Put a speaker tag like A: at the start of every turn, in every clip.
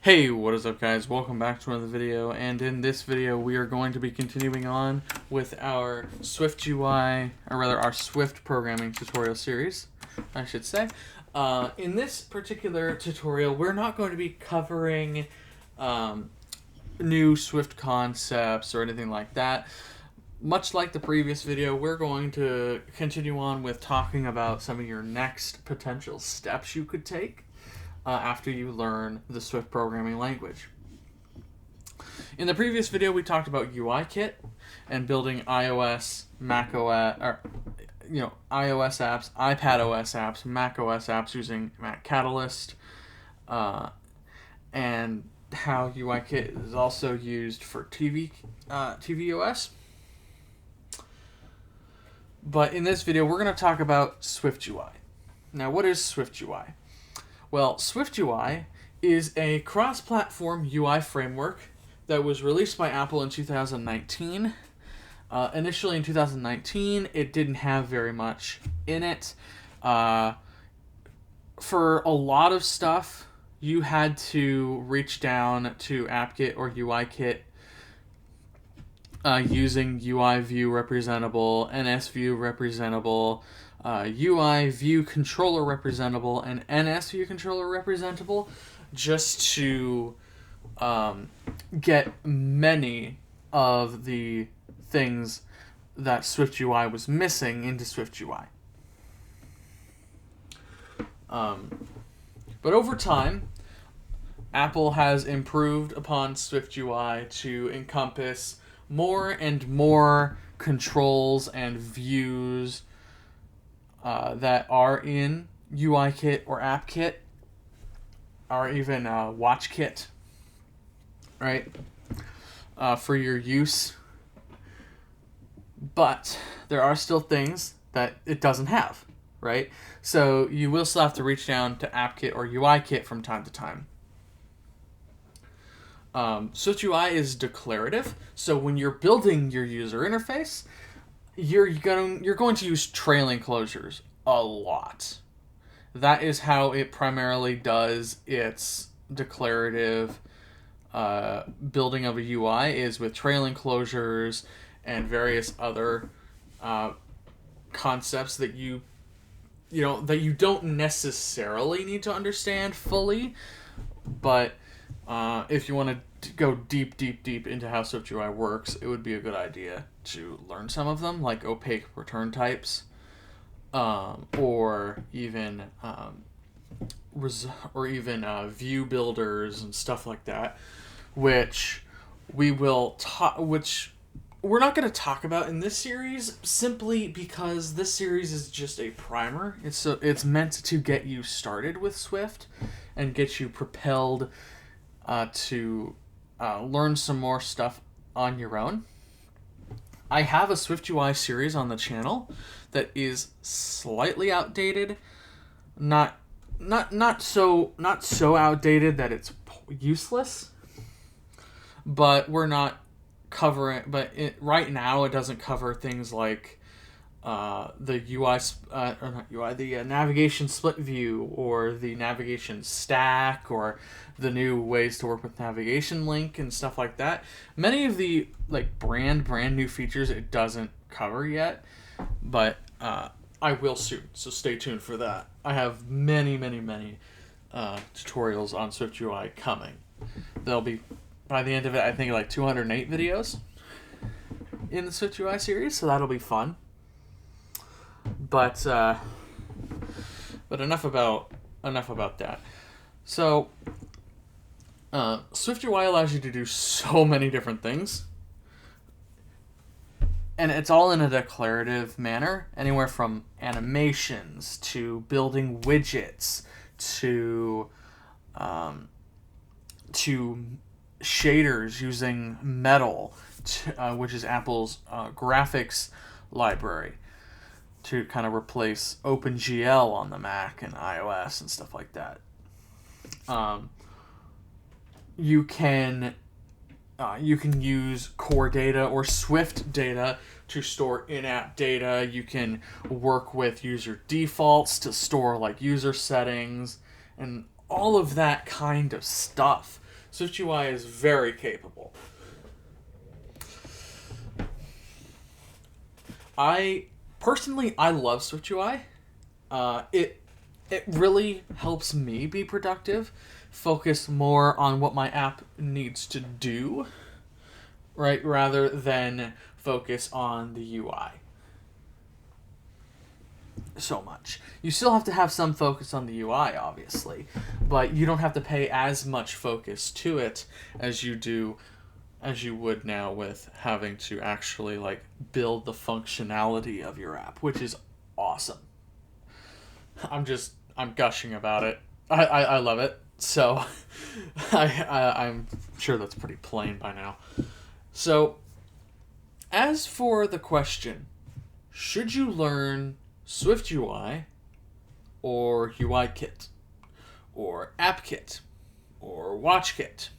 A: Hey, what is up guys? Welcome back to another video, and in this video we are going to be continuing on with our SwiftUI, or rather our Swift programming tutorial series, I should say. In this particular tutorial, we're not going to be covering new Swift concepts or anything like that. Much like the previous video, we're going to continue on with talking about some of your next potential steps you could take after you learn the Swift programming language. In the previous video, we talked about UIKit and building iOS, macOS, or iOS apps, iPadOS apps, macOS apps using Mac Catalyst, and how UIKit is also used for tvOS. But in this video, we're going to talk about SwiftUI. Now, what is SwiftUI? Well, SwiftUI is a cross-platform UI framework that was released by Apple in 2019. Initially in 2019, it didn't have very much in it. For a lot of stuff, you had to reach down to AppKit or UIKit using UI view representable, NS view representable, UI view controller representable, and NS view controller representable, just to get many of the things that SwiftUI was missing into SwiftUI. But over time, Apple has improved upon SwiftUI to encompass more and more controls and views that are in UIKit or AppKit, or even WatchKit, right, for your use. But there are still things that it doesn't have, right? So you will still have to reach down to AppKit or UIKit from time to time. SwiftUI is declarative, so when you're building your user interface, you're going to use trailing closures a lot. That is how it primarily does its declarative building of a UI, is with trailing closures and various other concepts that you don't necessarily need to understand fully, but if you want to go deep into how SwiftUI works, it would be a good idea to learn some of them, like opaque return types, or even view builders and stuff like that, which we're not going to talk about in this series, simply because this series is just a primer. It's meant to get you started with Swift and get you propelled to learn some more stuff on your own. I have a SwiftUI series on the channel that is slightly outdated, not so outdated that it's useless, but we're not covering. But right now, it doesn't cover things like the the navigation split view, or the navigation stack, or the new ways to work with navigation link and stuff like that. Many of the brand new features it doesn't cover yet, but I will soon, so stay tuned for that. I have many tutorials on SwiftUI coming. There'll be, by the end of it, I think 208 videos in the SwiftUI series, so that'll be fun. But enough about that. So SwiftUI allows you to do so many different things, and it's all in a declarative manner, anywhere from animations to building widgets to shaders using Metal, which is Apple's graphics library, to kind of replace OpenGL on the Mac and iOS and stuff like that. You can use core data or Swift data to store in-app data. You can work with user defaults to store user settings and all of that kind of stuff. SwiftUI is very capable. I love SwiftUI. It really helps me be productive, focus more on what my app needs to do, right, rather than focus on the UI so much. You still have to have some focus on the UI, obviously, but you don't have to pay as much focus to it as you would now with having to actually like build the functionality of your app, which is awesome. I'm gushing about it. I love it. So I'm sure that's pretty plain by now. So as for the question, should you learn SwiftUI or UIKit or AppKit or WatchKit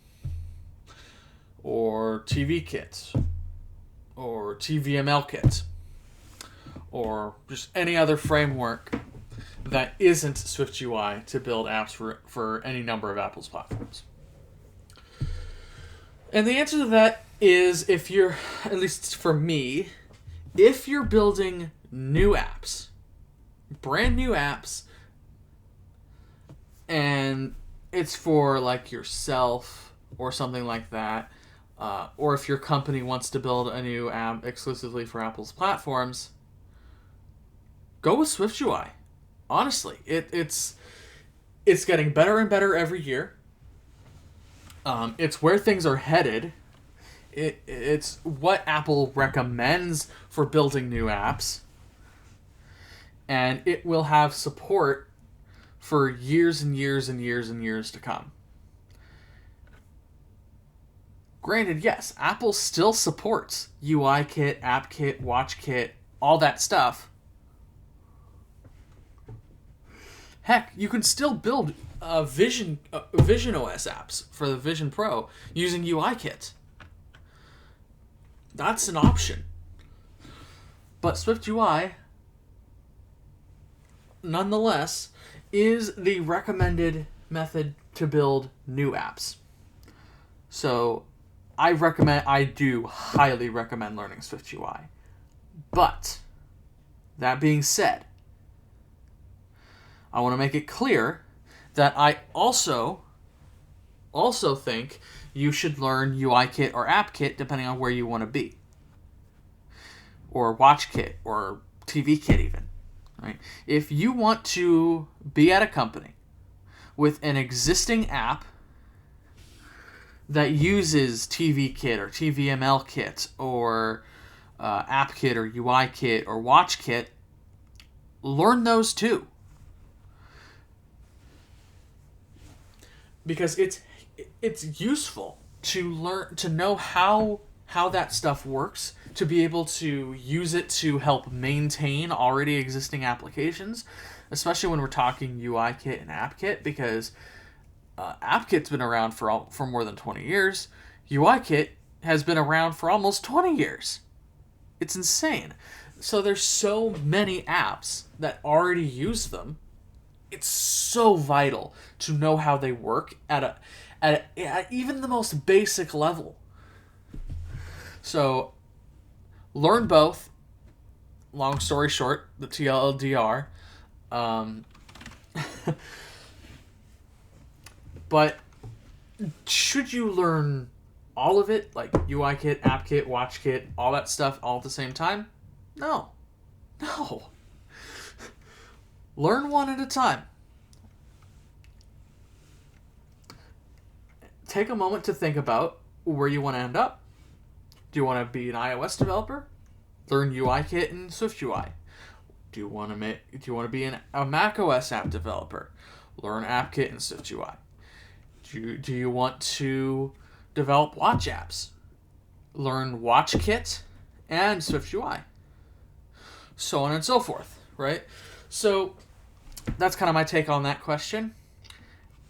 A: or TVKit or TVMLKit or just any other framework that isn't SwiftUI to build apps for any number of Apple's platforms? And the answer to that is, if you're, at least for me, if you're building new apps, brand new apps, and it's for like yourself or something like that, or if your company wants to build a new app exclusively for Apple's platforms, go with SwiftUI. Honestly, it's getting better and better every year. It's where things are headed. It's what Apple recommends for building new apps. And it will have support for years and years and years and years to come. Granted, yes, Apple still supports UIKit, AppKit, WatchKit, all that stuff. Heck, you can still build Vision OS apps for the Vision Pro using UIKit. That's an option. But SwiftUI, nonetheless, is the recommended method to build new apps. So I do highly recommend learning SwiftUI. But that being said, I want to make it clear that I also think you should learn UIKit or AppKit depending on where you want to be. Or WatchKit or TVKit even. Right? If you want to be at a company with an existing app that uses TVKit or TVMLKit or AppKit or UIKit or WatchKit, learn those too. Because it's useful to know how that stuff works, to be able to use it to help maintain already existing applications, especially when we're talking UIKit and AppKit, because AppKit's been around for more than 20 years. UIKit has been around for almost 20 years. It's insane. So there's so many apps that already use them. It's so vital to know how they work at even the most basic level. So learn both. Long story short, the TLDR. But should you learn all of it, like UIKit, AppKit, WatchKit, all that stuff all at the same time? No. Learn one at a time. Take a moment to think about where you want to end up. Do you want to be an iOS developer? Learn UIKit and SwiftUI. Do you want to be a macOS app developer? Learn AppKit and SwiftUI. Do you want to develop watch apps? Learn WatchKit and SwiftUI. So on and so forth, right? So that's kind of my take on that question.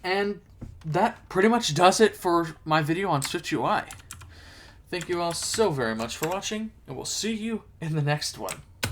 A: And that pretty much does it for my video on SwiftUI. Thank you all so very much for watching, and we'll see you in the next one.